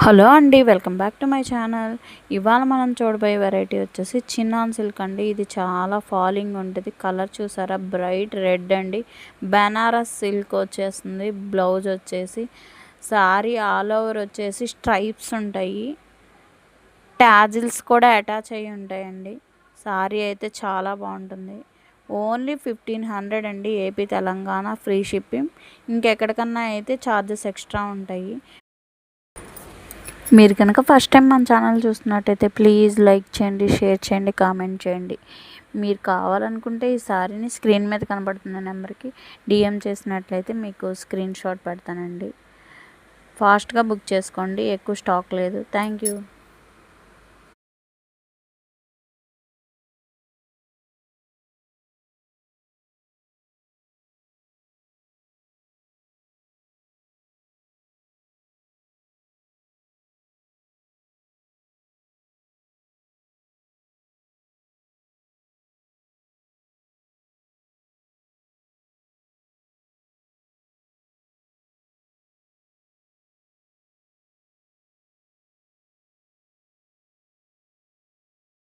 Hello అండి, welcome back to my channel. ఇవాళ మనం చూడబోయే వెరైటీ వచ్చేసి చిన్నాన్ సిల్క్ అండి. ఇది చాలా ఫాలింగ్ ఉంటుంది. కలర్ చూసారా, బ్రైట్ రెడ్ అండి. బెనారస్ సిల్క్ వచ్చేస్తుంది. బ్లౌజ్ వచ్చేసి శారీ ఆల్ ఓవర్ వచ్చేసి స్ట్రైప్స్ ఉంటాయి. ట్యాజిల్స్ కూడా అటాచ్ అయ్యి ఉంటాయండి. శారీ అయితే చాలా బాగుంటుంది. ఓన్లీ 1500 అండి. AP Telangana free shipping. ఇంకెక్కడికన్నా అయితే ఛార్జెస్ ఎక్స్ట్రా ఉంటాయి. మీరు కనుక ఫస్ట్ టైం మన ఛానల్ చూస్తున్నట్టయితే ప్లీజ్ లైక్ చేయండి, షేర్ చేయండి, కామెంట్ చేయండి. మీరు కావాలనుకుంటే ఈ సారీని స్క్రీన్ మీద కనబడుతున్న నెంబర్కి డిఎం చేసినట్లయితే మీకు స్క్రీన్ షాట్ పెడతానండి. ఫాస్ట్గా బుక్ చేసుకోండి, ఎక్కువ స్టాక్ లేదు. Thank you.